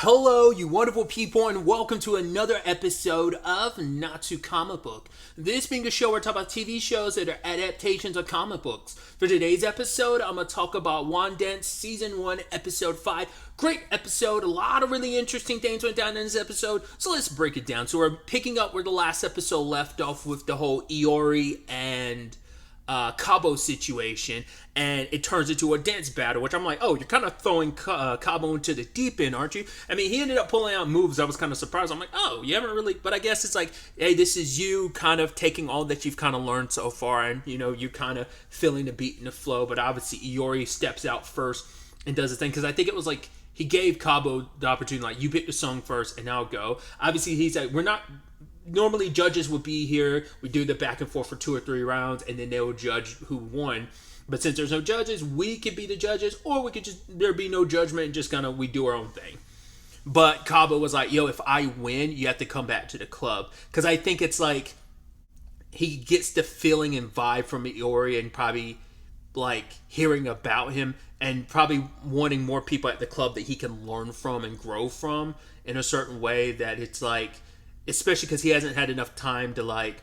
Hello, you wonderful people, and welcome to another episode of Not to Comic Book. This being a show where I talk about TV shows that are adaptations of comic books. For today's episode, I'm going to talk about Wandance Season 1, Episode 5. Great episode. A lot of really interesting things went down in this episode, so let's break it down. So we're picking up where the last episode left off with the whole Iori and Cabo situation, and it turns into a dance battle, which I'm like, oh, you're kind of throwing Cabo into the deep end, aren't you? I mean, he ended up pulling out moves. I was kind of surprised. I'm like, oh, you haven't really, but I guess it's like, hey, this is you kind of taking all that you've kind of learned so far, and you kind of feeling the beat and the flow. But obviously Iori steps out first and does the thing, because I think it was like he gave Cabo the opportunity, like, you pick the song first and I'll go. Obviously he's like, we're not, normally judges would be here, we do the back and forth for 2 or 3 rounds, and then they will judge who won. But since there's no judges, we could be the judges, or we could just, there be no judgment and just kind of, we do our own thing. But Cabo was like, yo, if I win, you have to come back to the club. Because I think it's like, he gets the feeling and vibe from Iori, and probably like hearing about him, and probably wanting more people at the club that he can learn from and grow from in a certain way, that it's like, especially because he hasn't had enough time to like,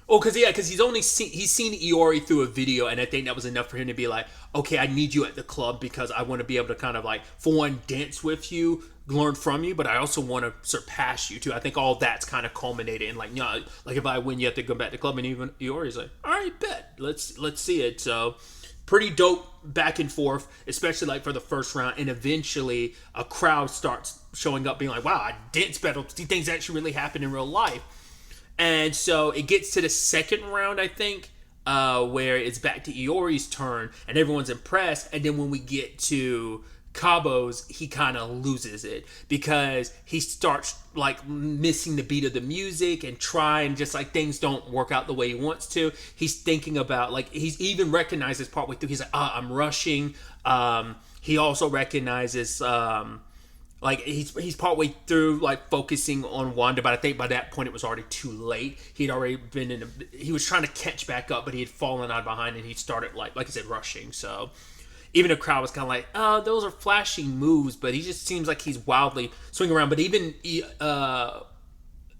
because he's seen Iori through a video, and I think that was enough for him to be like, okay, I need you at the club because I want to be able to kind of like, for one, dance with you, learn from you, but I also want to surpass you too. I think all that's kind of culminated in like, like if I win, you have to go back to the club, and even Iori's like, all right, bet, let's see it. So pretty dope back and forth, especially like for the first round, and eventually a crowd starts showing up being like, wow, I dance battle, these things actually really happen in real life. And so it gets to the second round, I think, where it's back to Iori's turn and everyone's impressed, and then when we get to Cabo's, he kind of loses it because he starts like missing the beat of the music and trying, just like things don't work out the way he wants to. He's thinking about, like, he's even recognizes partway through, he's like, I'm rushing. He also recognizes like he's partway through like focusing on Wanda, but I think by that point it was already too late. He'd already been he was trying to catch back up, but he had fallen out behind, and he started like I said, rushing. So even the crowd was kind of like, oh, those are flashy moves, but he just seems like he's wildly swinging around. But even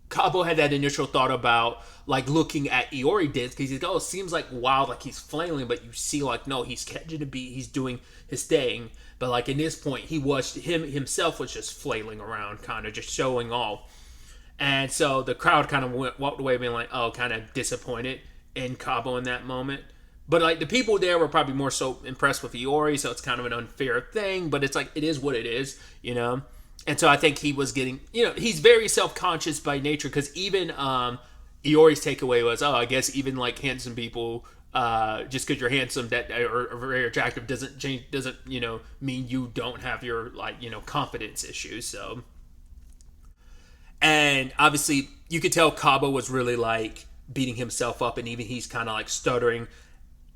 Cabo had that initial thought about like looking at Iori dance, because he's like, oh, it seems like wild, like he's flailing, but you see like, no, he's catching the beat, he's doing his thing. But like in this point, himself was just flailing around, kind of just showing off. And so the crowd kind of walked away being like, oh, kind of disappointed in Cabo in that moment. But like the people there were probably more so impressed with Iori, so it's kind of an unfair thing. But it's like, it is what it is, And so I think he was getting, he's very self-conscious by nature, because even Iori's takeaway was, oh, I guess even like handsome people, just because you're handsome that are very attractive doesn't mean you don't have your like confidence issues. So, and obviously you could tell Cabo was really like beating himself up, and even he's kind of like stuttering.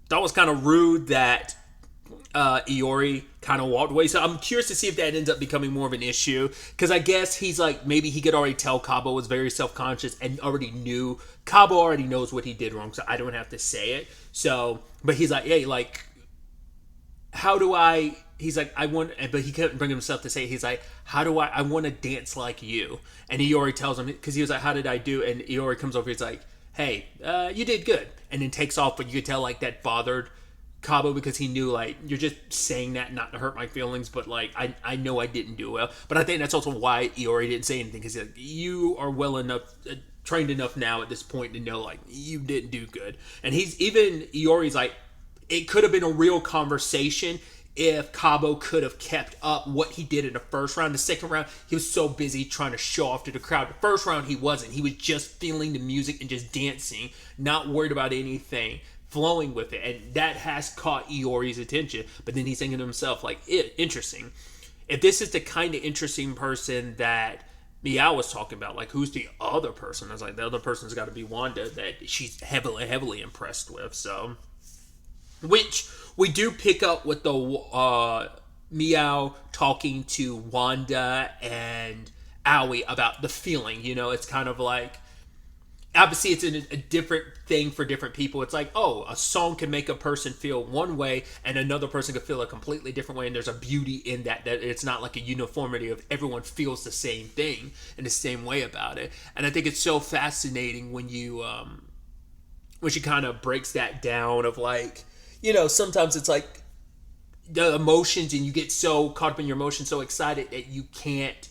That was kind of rude that Iori kind of walked away. So I'm curious to see if that ends up becoming more of an issue, because I guess he's like, maybe he could already tell Cabo was very self-conscious and already knew. Cabo already knows what he did wrong, so I don't have to say it. So, but he's like, hey, like, how do I, he's like, I want, but he couldn't bring himself to say it. He's like, how do I want to dance like you? And Iori tells him, because he was like, how did I do? And Iori comes over, he's like, hey, you did good. And then takes off, but you could tell like that bothered Cabo, because he knew like, you're just saying that not to hurt my feelings, but like I know I didn't do well. But I think that's also why Iori didn't say anything, because like, you are well enough, trained enough now at this point to know like you didn't do good. And Iori's like, it could have been a real conversation if Cabo could have kept up what he did in the first round. The second round, he was so busy trying to show off to the crowd. The first round, he wasn't. He was just feeling the music and just dancing, not worried about anything, flowing with it. And that has caught Iori's attention. But then he's thinking to himself, like, interesting. If this is the kind of interesting person that Meow was talking about, like, who's the other person? I was like, the other person's got to be Wanda, that she's heavily impressed with. So, which we do pick up with the Meow talking to Wanda and Aoi about the feeling. It's kind of like, obviously it's a different thing for different people. It's like, oh, a song can make a person feel one way and another person could feel a completely different way, and there's a beauty in that it's not like a uniformity of everyone feels the same thing in the same way about it. And I think it's so fascinating when you when she kind of breaks that down of like, sometimes it's like the emotions, and you get so caught up in your emotions, so excited that you can't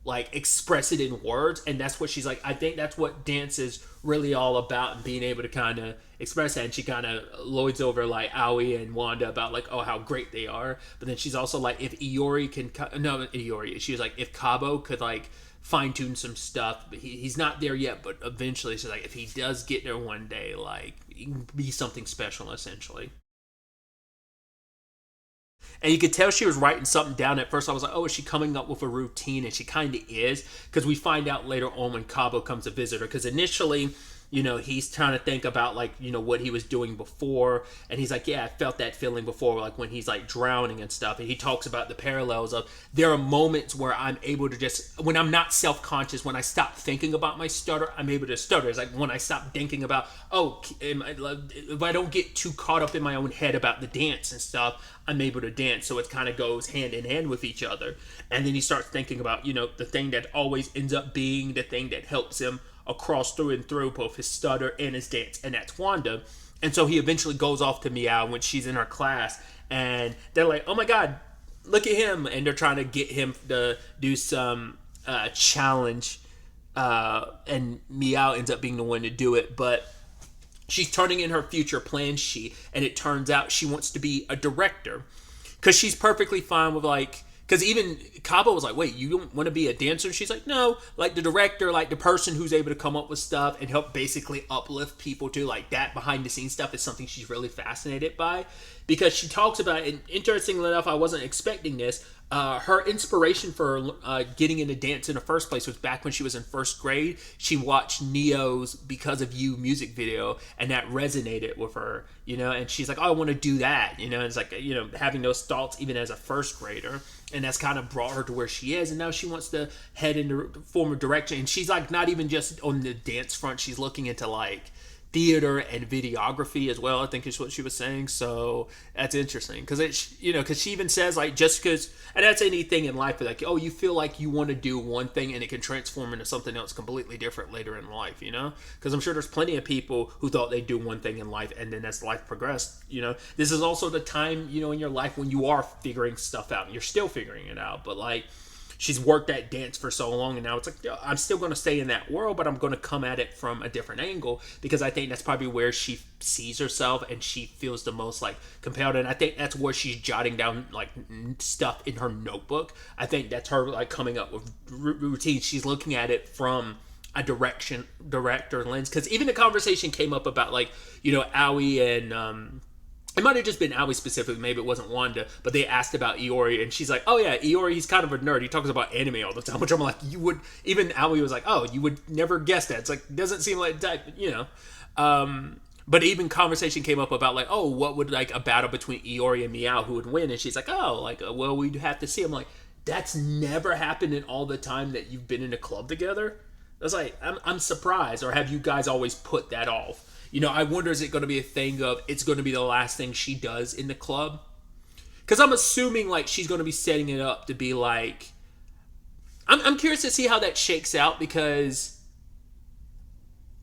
like express it in words. And that's what she's like, I think that's what dance is really all about, and being able to kind of express that. And she kind of lloyds over like Aoi and Wanda about like, oh, how great they are. But then she's also like, if Iori can no Iori she was like, if Cabo could like fine-tune some stuff, but he's not there yet, but eventually she's like, if he does get there one day, like he can be something special essentially. And you could tell she was writing something down. At first I was like, oh, is she coming up with a routine? And she kind of is, because we find out later on when Cabo comes to visit her, because initially, he's trying to think about like, what he was doing before. And he's like, yeah, I felt that feeling before, like when he's like drowning and stuff. And he talks about the parallels of, there are moments where I'm able to just, when I'm not self-conscious, when I stop thinking about my stutter, I'm able to stutter. It's like when I stop thinking about, oh, if I don't get too caught up in my own head about the dance and stuff, I'm able to dance. So it kind of goes hand in hand with each other. And then he starts thinking about, the thing that always ends up being the thing that helps him across through and through both his stutter and his dance, and that's Wanda. And so he eventually goes off to Meow when she's in her class, and they're like, oh my god, look at him. And they're trying to get him to do some challenge, and Meow ends up being the one to do it. But she's turning in her future plan sheet, and it turns out she wants to be a director, because she's perfectly fine with like, because even Cabo was like, wait, you don't want to be a dancer? And she's like, no, like the director, like the person who's able to come up with stuff and help basically uplift people too. Like that behind the scenes stuff is something she's really fascinated by, because she talks about it. And interestingly enough, I wasn't expecting this. Her inspiration for getting into dance in the first place was back when she was in first grade. She watched Neo's Because of You music video, and that resonated with her, and she's like, oh, I want to do that, and it's like, having those thoughts even as a first grader. And that's kind of brought her to where she is. And now she wants to head into form of direction. And she's like, not even just on the dance front, she's looking into like theater and videography as well, I think is what she was saying. So that's interesting, because it's, because she even says like, just because, and that's anything in life, like, oh, you feel like you want to do one thing and it can transform into something else completely different later in life, because I'm sure there's plenty of people who thought they'd do one thing in life, and then as life progressed, this is also the time, in your life when you are figuring stuff out, and you're still figuring it out. But like, she's worked at dance for so long, and now it's like, I'm still going to stay in that world, but I'm going to come at it from a different angle, because I think that's probably where she sees herself and she feels the most like compelled. And I think that's where she's jotting down like stuff in her notebook. I think that's her like coming up with routines. She's looking at it from a director lens, because even the conversation came up about like, Aoi and it might have just been Aoi specifically, maybe it wasn't Wanda, but they asked about Iori, and she's like, oh yeah, Iori, he's kind of a nerd. He talks about anime all the time, which I'm like, even Aoi was like, oh, you would never guess that. It's like, doesn't seem like that, But even conversation came up about like, oh, what would like a battle between Iori and Meow, who would win? And she's like, oh, like, well, we'd have to see. I'm like, that's never happened in all the time that you've been in a club together. I was like, I'm surprised. Or have you guys always put that off? I wonder, is it going to be a thing of it's going to be the last thing she does in the club? Because I'm assuming like she's going to be setting it up to be like, I'm curious to see how that shakes out, because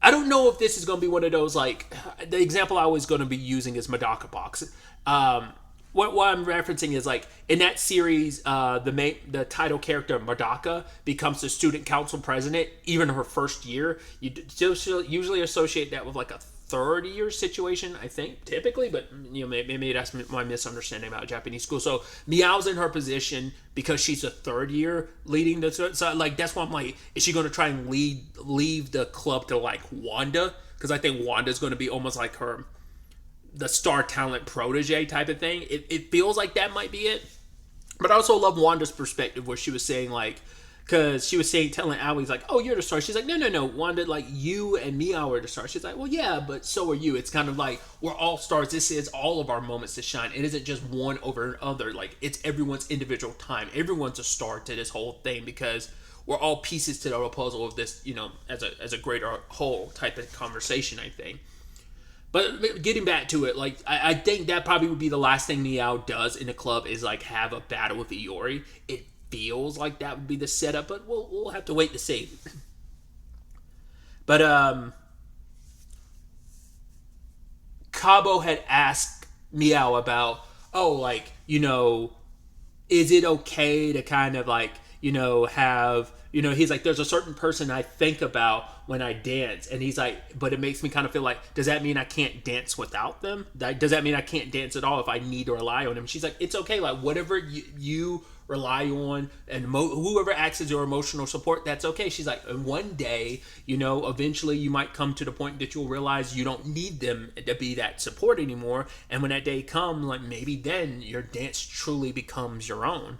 I don't know if this is going to be one of those like, the example I was going to be using is Medaka Box. What I'm referencing is like in that series, the title character Medaka becomes the student council president. Even her first year, you still usually associate that with like a third-year situation, I think, typically, but maybe that's my misunderstanding about Japanese school. So Meow's in her position because she's a third year leading the, so like that's why I'm like, is she going to try and leave the club to like Wanda? Because I think Wanda's going to be almost like the star talent protege type of thing. It feels like that might be it. But I also love Wanda's perspective, where she was saying like, because she was saying, telling Owie's like, "Oh, you're the star." She's like, "No, no, no, Wanda, like you and Meow are the stars." She's like, "Well, yeah, but so are you." It's kind of like we're all stars. This is all of our moments to shine. It isn't just one over another. Like it's everyone's individual time. Everyone's a star to this whole thing because we're all pieces to the puzzle of this, as a greater whole type of conversation, I think. But getting back to it, like I think that probably would be the last thing Meow does in the club is like have a battle with Iori. It feels like that would be the setup, but we'll have to wait to see. But Cabo had asked Meow about, oh, like, is it okay to kind of like, have, he's like, there's a certain person I think about when I dance. And he's like, but it makes me kind of feel like, does that mean I can't dance without them? Does that mean I can't dance at all if I need to rely on them? She's like, it's okay. Like, whatever you rely on and whoever acts as your emotional support, that's okay. She's like, and one day, eventually you might come to the point that you'll realize you don't need them to be that support anymore. And when that day comes, like maybe then your dance truly becomes your own.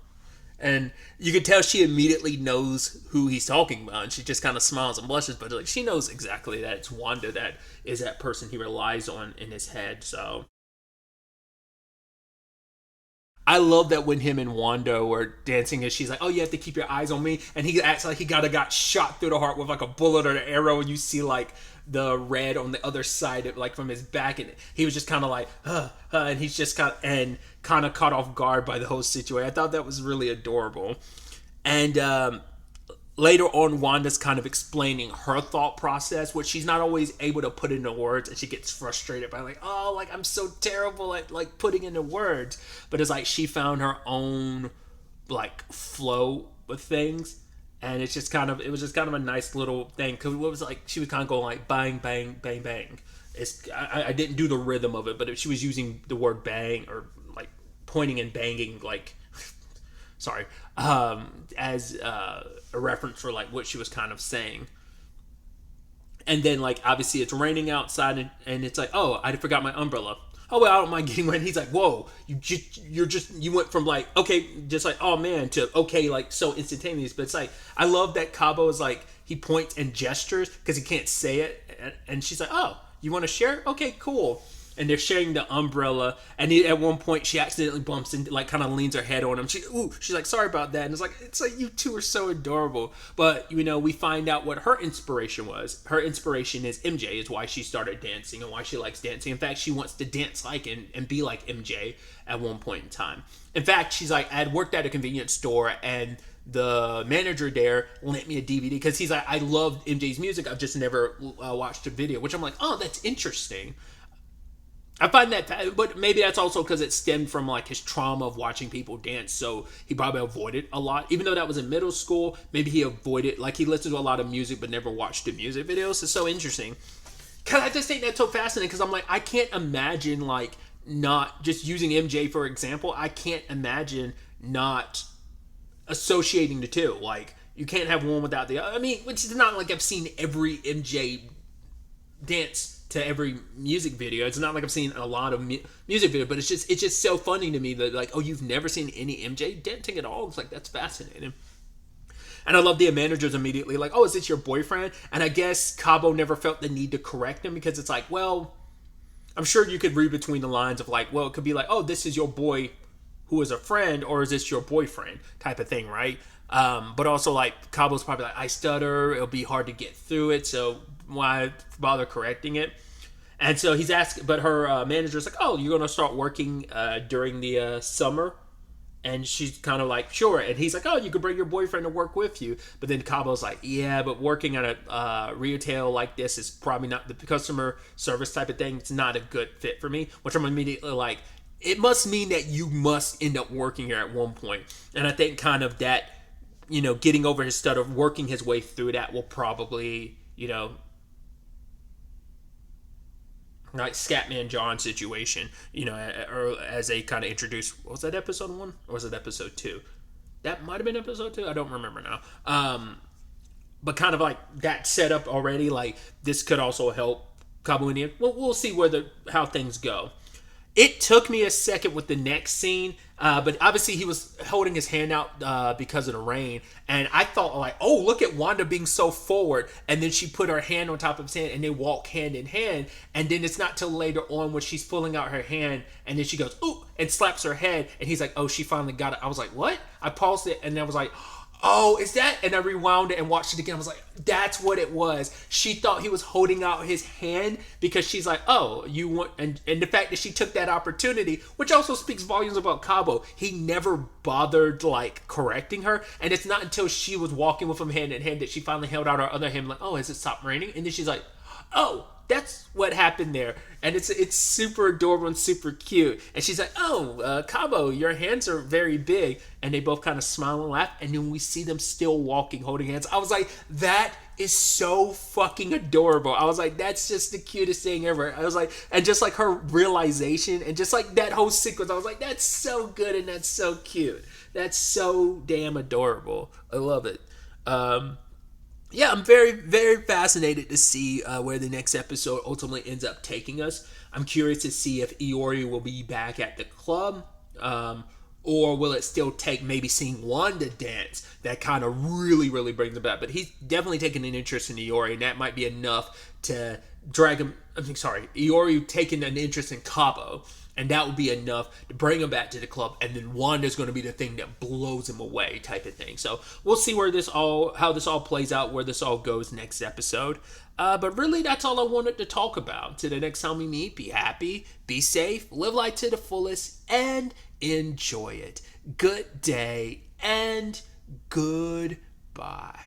And you can tell she immediately knows who he's talking about, and she just kind of smiles and blushes, but like she knows exactly that it's Wanda that is that person he relies on in his head. So I love that when him and Wanda were dancing, and she's like, "Oh, you have to keep your eyes on me," and he acts like he got shot through the heart with like a bullet or an arrow, and you see like the red on the other side of like from his back, and he was just kind of like, and he's just kind of caught off guard by the whole situation. I thought that was really adorable. And later on, Wanda's kind of explaining her thought process, which she's not always able to put into words, and she gets frustrated by like, oh, like I'm so terrible at like putting into words. But it's like she found her own like flow with things, and it was just kind of a nice little thing because it was like she was kind of going like bang bang bang bang. I didn't do the rhythm of it, but she was using the word bang or like pointing and banging like sorry as a reference for like what she was kind of saying. And then like obviously it's raining outside, and it's like, oh, I forgot my umbrella. Oh well, I don't mind getting wet. And he's like, whoa, you went from like okay, just like oh man to okay, like so instantaneous. But it's like I love that Cabo is like he points and gestures because he can't say it, and she's like, oh, you want to share? Okay, cool. And they're sharing the umbrella, and at one point she accidentally bumps and like kind of leans her head on him. She's like, sorry about that. And it's like you two are so adorable. But we find out what her inspiration was. Her inspiration is MJ, is why she started dancing and why she likes dancing. In fact, she wants to dance like and be like MJ at one point in time. In fact, she's like, I had worked at a convenience store, and the manager there lent me a DVD because he's like, I loved MJ's music, I've just never watched a video, which I'm like, oh, that's interesting. I find that, but maybe that's also because it stemmed from like his trauma of watching people dance, so he probably avoided a lot. Even though that was in middle school, maybe he avoided, like he listened to a lot of music but never watched the music videos. It's so interesting. Cause I just think that's so fascinating because I'm like, I can't imagine like not just using MJ for example. I can't imagine not associating the two. Like you can't have one without the other. I mean, which is not like I've seen every MJ dance to every music video. It's not like I've seen a lot of music video, but it's just so funny to me that like, oh, you've never seen any MJ dancing at all. It's like, that's fascinating. And I love the managers immediately like, oh, is this your boyfriend? And I guess Cabo never felt the need to correct him because it's like, well, I'm sure you could read between the lines of like, well, it could be like, oh, this is your boy who is a friend, or is this your boyfriend type of thing, right? But also like Cabo's probably like, I stutter, it'll be hard to get through it, so why bother correcting it? And so he's asked, but her manager's like, oh, you're gonna start working during the summer? And she's kind of like, sure. And he's like, oh, you could bring your boyfriend to work with you. But then Cabo's like, yeah, but working at a retail like this is probably not the customer service type of thing. It's not a good fit for me. Which I'm immediately like, it must mean that you must end up working here at one point. And I think kind of that, getting over his stutter, working his way through that will probably, like Scatman John situation, or as they kind of introduced, was that episode 1 or was it episode 2? That might have been episode 2. I don't remember now. But kind of like that setup already, like this could also help Cabo Indian. We'll see how things go. It took me a second with the next scene, but obviously he was holding his hand out because of the rain, and I thought like, oh, look at Wanda being so forward, and then she put her hand on top of his hand, and they walk hand in hand, and then it's not till later on when she's pulling out her hand, and then she goes, ooh, and slaps her head, and he's like, oh, she finally got it. I was like, what? I paused it, and I was like, oh, is that? And I rewound it and watched it again. I was like, that's what it was. She thought he was holding out his hand because she's like, oh, you want, and the fact that she took that opportunity, which also speaks volumes about Cabo. He never bothered like correcting her. And it's not until she was walking with him hand in hand that she finally held out her other hand like, oh, has it stopped raining? And then she's like, oh, that's what happened there. And it's super adorable and super cute. And she's like, oh, Cabo, your hands are very big. And they both kind of smile and laugh. And then we see them still walking, holding hands. I was like, that is so fucking adorable. I was like, that's just the cutest thing ever. I was like, and just like her realization and just like that whole sequence, I was like, that's so good and that's so cute. That's so damn adorable. I love it. Yeah, I'm very, very fascinated to see where the next episode ultimately ends up taking us. I'm curious to see if Iori will be back at the club, or will it still take maybe seeing Wanda dance that kind of really, really brings him back. But he's definitely taking an interest in Iori, and that might be enough to drag him. Iori taking an interest in Cabo, and that would be enough to bring him back to the club, and then Wanda's going to be the thing that blows him away, type of thing. So we'll see how this all plays out, where this all goes next episode. But really, that's all I wanted to talk about. Till the next time we meet, be happy, be safe, live life to the fullest, and enjoy it. Good day and goodbye.